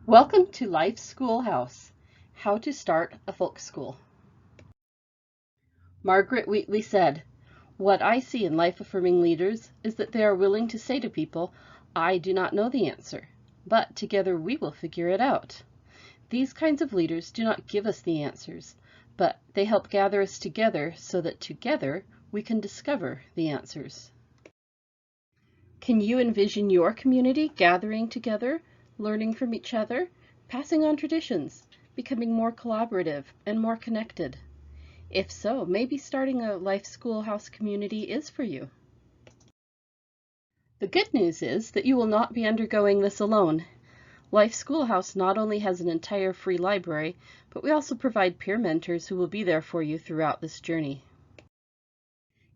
Welcome to Life.School.House, How to Start a Folk School. Margaret Wheatley said, "What I see in life-affirming leaders is that they are willing to say to people, 'I do not know the answer, but together we will figure it out.' These kinds of leaders do not give us the answers, but they help gather us together so that together we can discover the answers." Can you envision your community gathering together, learning from each other, passing on traditions, becoming more collaborative and more connected? If so, maybe starting a Life.School.House community is for you. The good news is that you will not be undergoing this alone. Life.School.House not only has an entire free library, but we also provide peer mentors who will be there for you throughout this journey.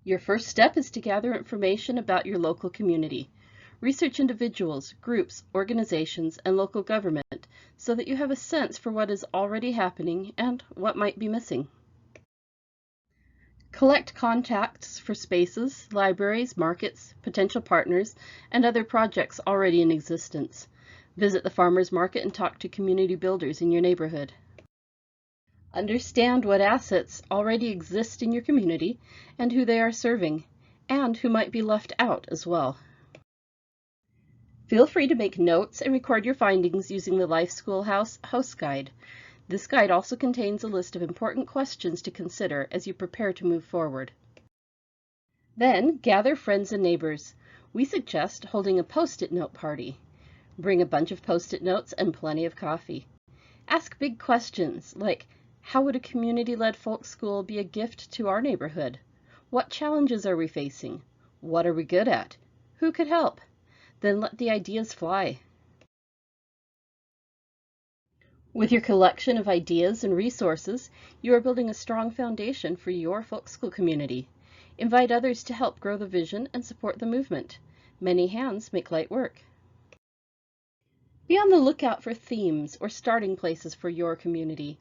Your first step is to gather information about your local community. Research individuals, groups, organizations, and local government so that you have a sense for what is already happening and what might be missing. Collect contacts for spaces, libraries, markets, potential partners, and other projects already in existence. Visit the farmers market and talk to community builders in your neighborhood. Understand what assets already exist in your community and who they are serving, and who might be left out as well. Feel free to make notes and record your findings using the Life.School.House Host Guide. This guide also contains a list of important questions to consider as you prepare to move forward. Then, gather friends and neighbors. We suggest holding a Post-it note party. Bring a bunch of Post-it notes and plenty of coffee. Ask big questions like, how would a community-led folk school be a gift to our neighborhood? What challenges are we facing? What are we good at? Who could help? Then let the ideas fly. With your collection of ideas and resources, you are building a strong foundation for your folk school community. Invite others to help grow the vision and support the movement. Many hands make light work. Be on the lookout for themes or starting places for your community.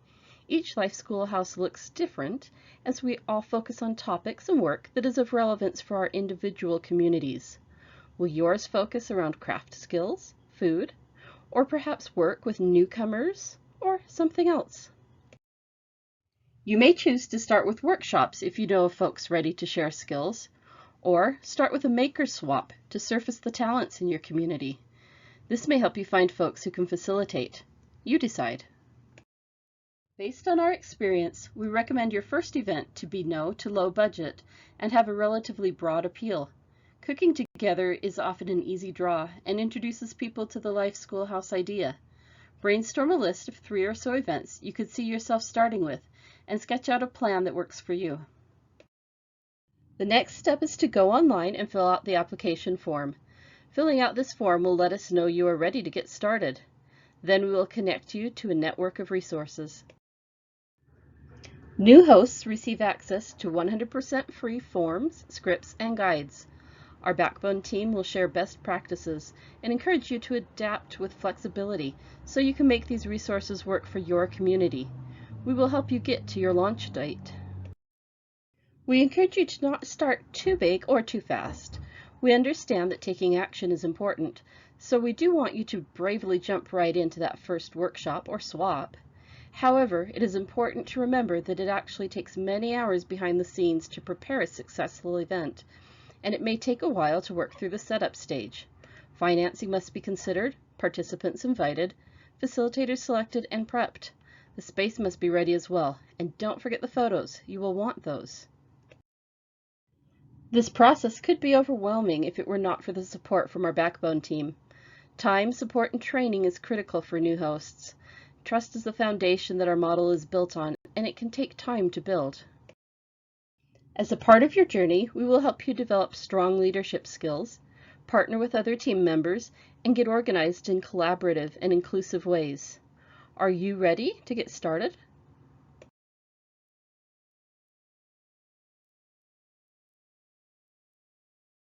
Each Life.School.House looks different as we all focus on topics and work that is of relevance for our individual communities. Will yours focus around craft skills, food, or perhaps work with newcomers, or something else? You may choose to start with workshops if you know of folks ready to share skills, or start with a maker swap to surface the talents in your community. This may help you find folks who can facilitate. You decide. Based on our experience, we recommend your first event to be no to low budget and have a relatively broad appeal. Cooking together is often an easy draw and introduces people to the Life.School.House idea. Brainstorm a list of 3 or so events you could see yourself starting with and sketch out a plan that works for you. The next step is to go online and fill out the application form. Filling out this form will let us know you are ready to get started. Then we will connect you to a network of resources. New hosts receive access to 100% free forms, scripts, and guides. Our backbone team will share best practices and encourage you to adapt with flexibility so you can make these resources work for your community. We will help you get to your launch date. We encourage you to not start too big or too fast. We understand that taking action is important, so we do want you to bravely jump right into that first workshop or swap. However, it is important to remember that it actually takes many hours behind the scenes to prepare a successful event, and it may take a while to work through the setup stage. Financing must be considered, participants invited, facilitators selected and prepped. The space must be ready as well, and don't forget the photos. You will want those. This process could be overwhelming if it were not for the support from our backbone team. Time, support, and training is critical for new hosts. Trust is the foundation that our model is built on, and it can take time to build. As a part of your journey, we will help you develop strong leadership skills, partner with other team members, and get organized in collaborative and inclusive ways. Are you ready to get started?